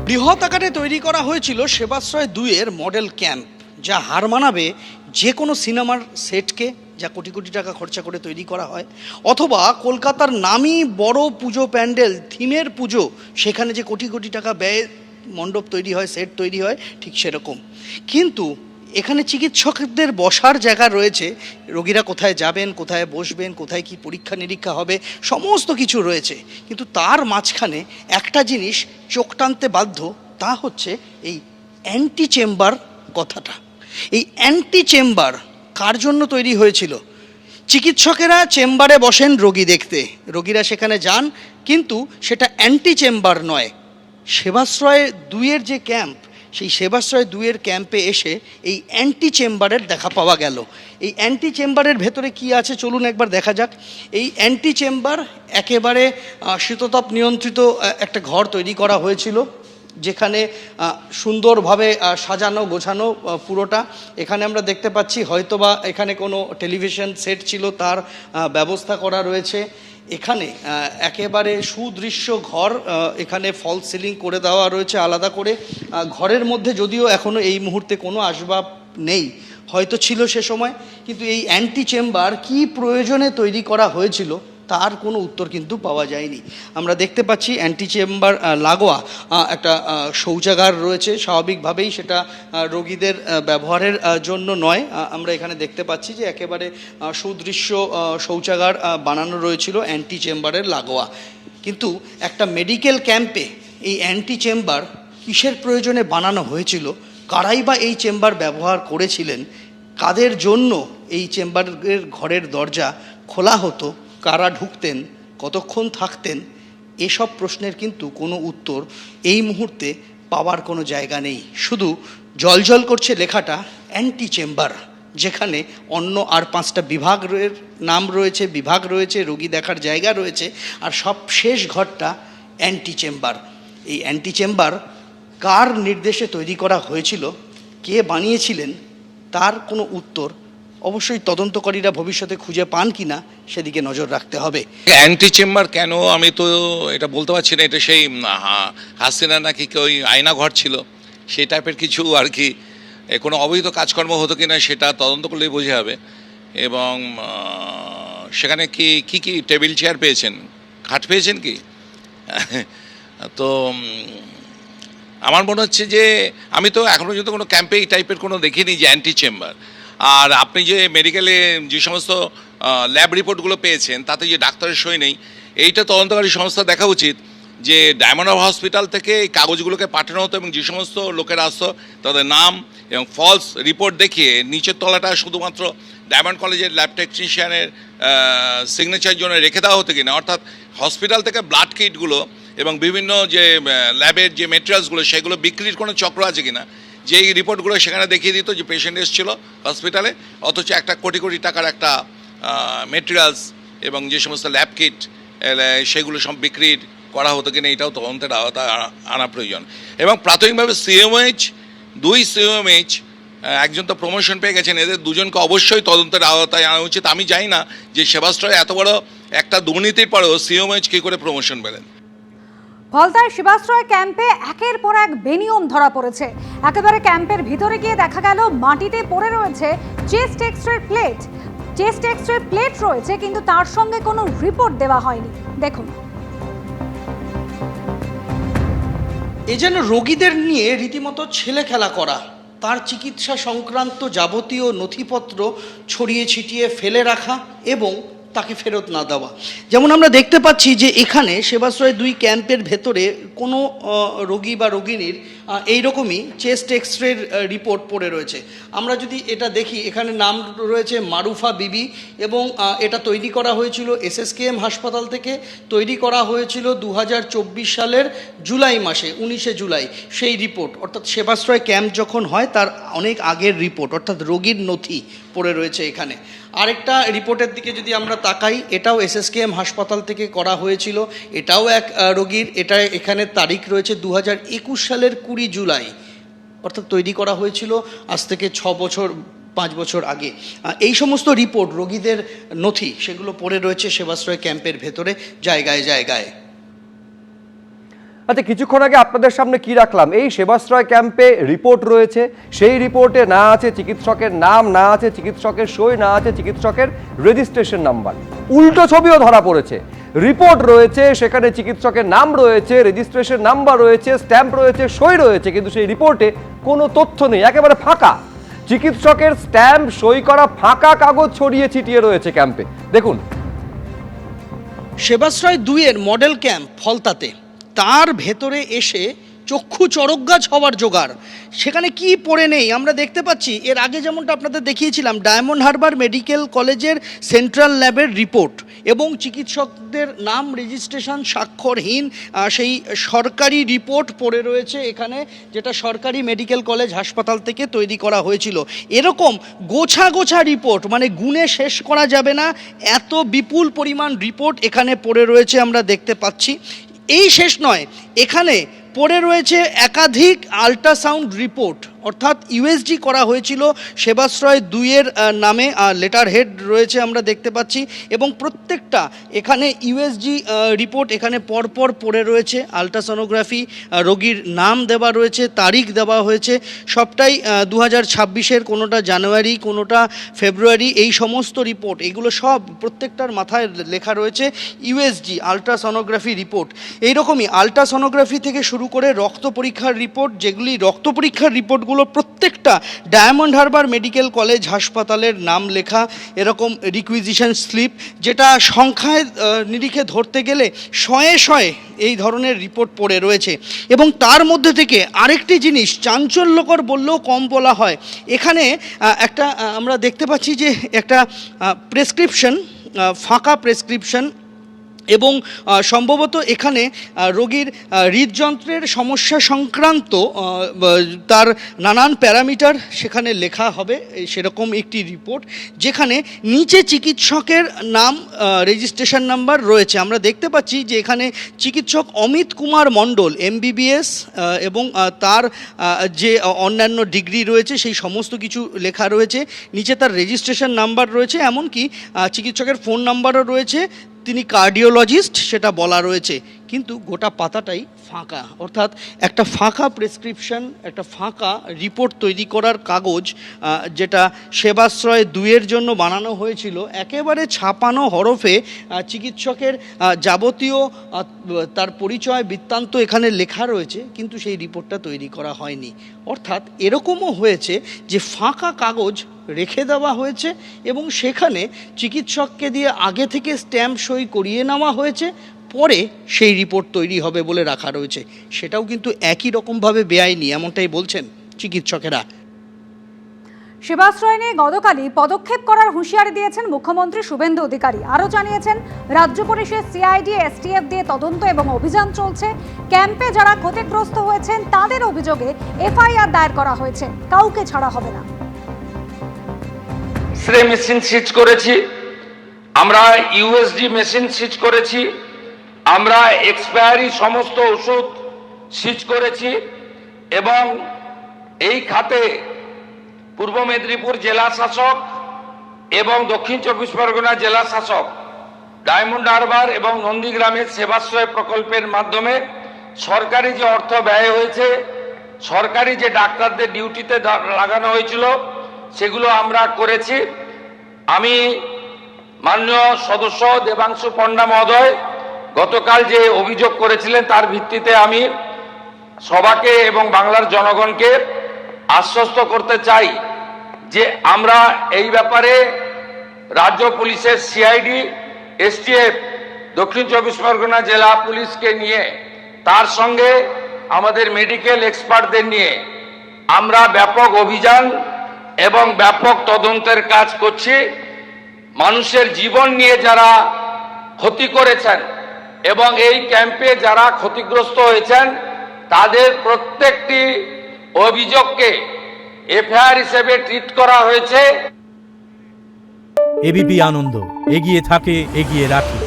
বৃহৎ আকারে তৈরি করা হয়েছিল সেবাশ্রয় 2-এর মডেল ক্যাম্প, যা হার মানাবে যে কোনো সিনেমার সেটকে, যা কোটি কোটি টাকা খরচা করে তৈরি করা হয়, অথবা কলকাতার নামী বড় পুজো প্যান্ডেল থিমের পুজো, সেখানে যে কোটি কোটি টাকা ব্যয়ে মণ্ডপ তৈরি হয়, সেট তৈরি হয়, ঠিক সেরকম। কিন্তু এখানে চিকিৎসকদের বসার জায়গা রয়েছে, রোগীরা কোথায় যাবেন, কোথায় বসবেন, কোথায় কি পরীক্ষা নিরীক্ষা হবে, সমস্ত কিছু রয়েছে। কিন্তু তার মাঝখানে একটা জিনিস চোখ টানতে বাধ্য, তা হচ্ছে এই অ্যান্টি চেম্বার কথাটা। এই অ্যান্টি চেম্বার কার জন্য তৈরি হয়েছিল? চিকিৎসকেরা চেম্বারে বসেন রোগী দেখতে, রোগীরা সেখানে যান, কিন্তু সেটা অ্যান্টি চেম্বার নয়। সেবাশ্রয় 2-এর যে ক্যাম্প, সেই সেবাশ্রয় 2-এর ক্যাম্পে এসে এই অ্যান্টি চেম্বারের দেখা পাওয়া গেল। এই অ্যান্টি চেম্বারের ভেতরে কি আছে চলুন একবার দেখা যাক। এই অ্যান্টি চেম্বার একেবারে শীততাপ নিয়ন্ত্রিত একটা ঘর তৈরি করা হয়েছিল, যেখানে সুন্দরভাবে সাজানো গোছানো পুরোটা। এখানে আমরা দেখতে পাচ্ছি হয়তোবা এখানে কোনো টেলিভিশন সেট ছিল, তার ব্যবস্থা করা রয়েছে। এখানে একেবারে সুদৃশ্য ঘর, এখানে ফল সিলিং করে দেওয়া রয়েছে আলাদা করে। ঘরের মধ্যে যদিও এখনও এই মুহূর্তে কোনো আসবাব নেই, হয়তো ছিল সে সময়, কিন্তু এই অ্যান্টি চেম্বার কী প্রয়োজনে তৈরি করা হয়েছিল তার কোনো উত্তর কিন্তু পাওয়া যায়নি। আমরা দেখতে পাচ্ছি অ্যান্টি চেম্বার লাগোয়া একটা শৌচাগার রয়েছে, স্বাভাবিকভাবেই সেটা রোগীদের ব্যবহারের জন্য নয়। আমরা এখানে দেখতে পাচ্ছি যে একেবারে সুদৃশ্য শৌচাগার বানানো রয়েছিল অ্যান্টি চেম্বারের লাগোয়া। কিন্তু একটা মেডিকেল ক্যাম্পে এই অ্যান্টি চেম্বার কিসের প্রয়োজনে বানানো হয়েছিল, কারাই বা এই চেম্বার ব্যবহার করেছিলেন, কাদের জন্য এই চেম্বারের ঘরের দরজা খোলা হতো, কারা ঢুকতেন, কতক্ষণ থাকতেন, এসব প্রশ্নের কিন্তু কোনো উত্তর এই মুহূর্তে পাওয়ার কোনো জায়গা নেই। শুধু জলজল করছে লেখাটা অ্যান্টি চেম্বার, যেখানে অন্য আর 5টা বিভাগের নাম রয়েছে, বিভাগ রয়েছে, রোগী দেখার জায়গা রয়েছে, আর সব শেষ ঘরটা অ্যান্টি চেম্বার। এই অ্যান্টি চেম্বার কার নির্দেশে তৈরি করা হয়েছিল, কে বানিয়েছিলেন, তার কোনো উত্তর অবশ্যই তদন্তকারীরা ভবিষ্যতে খুঁজে পান কিনা সেদিকে নজর রাখতে হবে। অ্যান্টি চেম্বার কেন আমি তো এটা বলতে পারছি না। এটা সেই হাসিনা নাকি ওই আয়না ঘর ছিল, সেই টাইপের কিছু আর কি। কোনো অবৈধ কাজকর্ম হতো কিনা সেটা তদন্ত করলেই বোঝা যাবে। এবং সেখানে কি কি টেবিল চেয়ার পেয়েছেন, খাট পেয়েছেন কি? তো আমার মনে হচ্ছে যে আমি তো এখনও পর্যন্ত কোনো ক্যাম্পে এই টাইপের কোনো দেখিনি যে অ্যান্টি চেম্বার। আর আপনি যে মেডিকেলে যে সমস্ত ল্যাব রিপোর্টগুলো পেয়েছেন তাতে যে ডাক্তারের সই নেই, এইটা তদন্তকারী সংস্থা দেখা উচিত যে ডায়মন্ড হসপিটাল থেকে এই কাগজগুলোকে পাঠানো হতো এবং যে সমস্ত লোকেরা আসতো তাদের নাম এবং ফলস রিপোর্ট দেখিয়ে নিচের তলাটা শুধুমাত্র ডায়মন্ড কলেজের ল্যাব টেকনিশিয়ানের সিগনেচার জন্য রেখে দেওয়া হতো কিনা। অর্থাৎ হসপিটাল থেকে ব্লাড কিটগুলো এবং বিভিন্ন যে ল্যাবের যে মেটেরিয়ালসগুলো সেগুলো বিক্রির কোনো চক্র আছে কিনা, যেই রিপোর্টগুলো সেখানে দেখিয়ে দিত যে পেশেন্ট এসেছিলো হসপিটালে, অথচ একটা কোটি কোটি টাকার একটা মেটেরিয়ালস এবং যে সমস্ত ল্যাব কিট সেগুলো সব বিক্রির করা হতো কিনা, এটাও তদন্তের আওতায় আনা প্রয়োজন। এবং প্রাথমিকভাবে সিএমএইচ 2 সিএমএইচ একজন তো প্রমোশন পেয়ে গেছেন, এদের দুজনকে অবশ্যই তদন্তের আওতায় আনা উচিত। আমি জানি না যে সেবাশ্রয় এত বড় একটা দুর্নীতির পরেও সিএমএইচ কী করে প্রমোশন পেলেন। ফলতায় শিবাশ্রয় ক্যাম্পে একের পর এক বেনিয়ম ধরা পড়েছে। একেবারে ক্যাম্পের ভিতরে গিয়ে দেখা গেল মাটিতে পড়ে রয়েছে chest x ray plate. Chest x ray plate রয়েছে, কিন্তু তার সঙ্গে কোনো রিপোর্ট দেওয়া হয়নি। দেখুন, এ যেন রোগীদের নিয়ে রীতিমতো ছেলে খেলা করা, তার চিকিৎসা সংক্রান্ত যাবতীয় নথিপত্র ছড়িয়ে ছিটিয়ে ফেলে রাখা এবং তাকে ফেরত না দেওয়া। যেমন আমরা দেখতে পাচ্ছি যে এখানে সেবাশ্রয় 2 ক্যাম্পের ভেতরে কোনো রোগী বা রোগিনীর এইরকমই চেস্ট এক্সরের রিপোর্ট পড়ে রয়েছে। আমরা যদি এটা দেখি, এখানে নাম রয়েছে মারুফা বিবি, এবং এটা তৈরি করা হয়েছিল এসএসকেএম হাসপাতাল থেকে। তৈরি করা হয়েছিল 2024 সালের জুলাই মাসে, 19শে জুলাই। সেই রিপোর্ট, অর্থাৎ সেবাশ্রয় ক্যাম্প যখন হয় তার অনেক আগের রিপোর্ট, অর্থাৎ রোগীর নথি পড়ে রয়েছে এখানে। আরেকটা রিপোর্টের দিকে যদি আমরা তাকাই, এটাও এসএসকেএম হাসপাতাল থেকে করা হয়েছিল, এটাও এক রোগীর। এটা এখানে তারিখ রয়েছে 2021 সালের 20 জুলাই, অর্থাৎ তৈরি করা হয়েছিল আজ থেকে 5 বছর আগে। এই সমস্ত রিপোর্ট, রোগীদের নথি, সেগুলো পড়ে রয়েছে সেবাশ্রয় ক্যাম্পের ভেতরে জায়গায় জায়গায়। আচ্ছা, কিছুক্ষণ আগে আপনাদের সামনে কি রাখলাম, এই সেবাশ্রয় ক্যাম্পে রিপোর্ট রয়েছে, সেই রিপোর্টে না আছে চিকিৎসকের নাম, না আছে চিকিৎসকের সই, না আছে চিকিৎসকের রেজিস্ট্রেশন নাম্বার। উল্টো ছবিও ধরা পড়েছে। রিপোর্ট রয়েছে, সেখানে চিকিৎসকের নাম রয়েছে, রেজিস্ট্রেশন নাম্বার রয়েছে, স্ট্যাম্প রয়েছে, সই রয়েছে, কিন্তু সেই রিপোর্টে কোনো তথ্য নেই, একেবারে ফাঁকা। চিকিৎসকের স্ট্যাম্প সই করা ফাঁকা কাগজ ছড়িয়ে ছিটিয়ে রয়েছে ক্যাম্পে। দেখুন, সেবাশ্রয় 2-এর মডেল ক্যাম্প ফলতাতে, তার ভেতরে এসে চক্ষু চড়কগাছ হওয়ার জোগাড়। সেখানে কি পড়ে নেই আমরা দেখতে পাচ্ছি। এর আগে যেমনটা আপনাদের দেখিয়েছিলাম, ডায়মন্ড হারবার মেডিকেল কলেজের সেন্ট্রাল ল্যাবের রিপোর্ট এবং চিকিৎসকদের নাম, রেজিস্ট্রেশন, স্বাক্ষরহীন সেই সরকারি রিপোর্ট পড়ে রয়েছে এখানে, যেটা সরকারি মেডিকেল কলেজ হাসপাতাল থেকে তৈরি করা হয়েছিল। এরকম গোছা গোছা রিপোর্ট, মানে গুণে শেষ করা যাবে না, এত বিপুল পরিমাণ রিপোর্ট এখানে পড়ে রয়েছে আমরা দেখতে পাচ্ছি। এই শেষ নয়, এখানে পড়ে রয়েছে একাধিক আল্ট্রাসাউন্ড রিপোর্ট, অর্থাৎ ইউএসজি করা হয়েছিল সেবাশ্রয় 2-এর নামে, লেটার হেড রয়েছে আমরা দেখতে পাচ্ছি, এবং প্রত্যেকটা এখানে ইউএসজি রিপোর্ট এখানে পরপর পড়ে রয়েছে। আল্ট্রাসোনোগ্রাফি, রোগীর নাম দেওয়া রয়েছে, তারিখ দেওয়া হয়েছে, সবটাই 2026-এর, কোনোটা জানুয়ারি, কোনোটা ফেব্রুয়ারি, এই সমস্ত রিপোর্ট, এগুলো সব প্রত্যেকটার মাথায় লেখা রয়েছে ইউএসজি, আল্ট্রাসোনোগ্রাফি রিপোর্ট। এইরকমই আল্ট্রাসোনোগ্রাফি থেকে শুরু করে রক্ত পরীক্ষার রিপোর্ট, যেগুলি রক্ত পরীক্ষার রিপোর্টগুলো প্রত্যেকটা ডায়মন্ড হারবার মেডিকেল কলেজ হাসপাতালের নাম লেখা, এরকম রিকুইজিশন স্লিপ, যেটা সংখ্যায় নিরিখে ধরতে গেলে শয়ে শয়ে এই ধরনের রিপোর্ট পড়ে রয়েছে। এবং তার মধ্যে থেকে আরেকটি জিনিস চাঞ্চল্যকর বললেও কম বলা হয়, এখানে একটা আমরা দেখতে পাচ্ছি যে একটা প্রেসক্রিপশন, ফাঁকা প্রেসক্রিপশন, এবং সম্ভবত এখানে রোগীর হৃদযন্ত্রের সমস্যা সংক্রান্ত তার নানান প্যারামিটার সেখানে লেখা হবে, সেরকম একটি রিপোর্ট, যেখানে নিচে চিকিৎসকের নাম, রেজিস্ট্রেশন নাম্বার রয়েছে। আমরা দেখতে পাচ্ছি যে এখানে চিকিৎসক অমিত কুমার মণ্ডল, MBBS, এবং তার যে অন্যান্য ডিগ্রি রয়েছে সেই সমস্ত কিছু লেখা রয়েছে। নিচে তার রেজিস্ট্রেশন নাম্বার রয়েছে, এমনকি চিকিৎসকের ফোন নাম্বারও রয়েছে, তিনি কার্ডিওলজিস্ট সেটা বলা রয়েছে। কিন্তু গোটা পাতাটাই ফাঁকা, অর্থাৎ একটা ফাঁকা প্রেসক্রিপশন, একটা ফাঁকা রিপোর্ট তৈরি করার কাগজ, যেটা সেবাশ্রয় 2-এর জন্য বানানো হয়েছিল। একেবারে ছাপানো হরফে চিকিৎসকের যাবতীয় তার পরিচয় বৃত্তান্ত এখানে লেখা রয়েছে, কিন্তু সেই রিপোর্টটা তৈরি করা হয়নি। অর্থাৎ এরকমও হয়েছে যে ফাঁকা কাগজ রেখে দেওয়া হয়েছে এবং সেখানে চিকিৎসককে দিয়ে আগে থেকে স্ট্যাম্প সই করিয়ে নেওয়া হয়েছে, পরে সেই রিপোর্ট তৈরি হবে বলে রাখা রয়েছে। সেটাও কিন্তু একই রকমভাবে বেআইনি, এমনটাই বলছেন চিকিৎসকেরা। সেবাশ্রয় নিয়ে গতকালই পদক্ষেপ করার হুঁশিয়ারি দিয়েছেন মুখ্যমন্ত্রী শুভেন্দু অধিকারী। আরও জানিয়েছেন, রাজ্য পুলিশের CID, STF দিয়ে তদন্ত এবং অভিযান চলছে। ক্যাম্পে যারা ক্ষতিগ্রস্ত হয়েছেন তাদের অভিযোগে FIR দায়ের করা হয়েছে, কাউকে ছাড়া হবে না। এক্সরে মেশিন সিজ করেছি আমরা, ইউএসডি মেশিন সিজ করেছি আমরা, এক্সপায়ারি সমস্ত ওষুধ সিজ করেছি, এবং এই খাতে পূর্ব মেদিনীপুর জেলা শাসক এবং দক্ষিণ 24 পরগনা জেলা শাসক ডায়মন্ড হারবার এবং নন্দীগ্রামের সেবাশ্রয় প্রকল্পের মাধ্যমে সরকারি যে অর্থ ব্যয় হয়েছে, সরকারি যে ডাক্তারদের ডিউটিতে লাগানো হয়েছিল, সেগুলো আমরা করেছি। আমি মাননীয় সদস্য দেবাংশু পণ্ডা মহোদয় গতকাল যে অভিযোগ করেছিলেন, তার ভিত্তিতে আমি সবাকে এবং বাংলার জনগণকে আশ্বস্ত করতে চাই যে আমরা এই ব্যাপারে রাজ্য পুলিশের CID, STF, দক্ষিণ 24 পরগনা জেলা পুলিশকে নিয়ে, তার সঙ্গে আমাদের মেডিকেল এক্সপার্টদের নিয়ে আমরা ব্যাপক অভিযান এবং ব্যাপক তদন্তের কাজ করছি। মানুষের জীবন নিয়ে যারা ক্ষতি করেছেন এবং এই ক্যাম্পে যারা ক্ষতিগ্রস্ত হয়েছেন, তাদের প্রত্যেকটি অভিযোগকে FIR হিসেবে ট্রিট করা হয়েছে। ABP আনন্দ, এগিয়ে থাকে, এগিয়ে রাখে।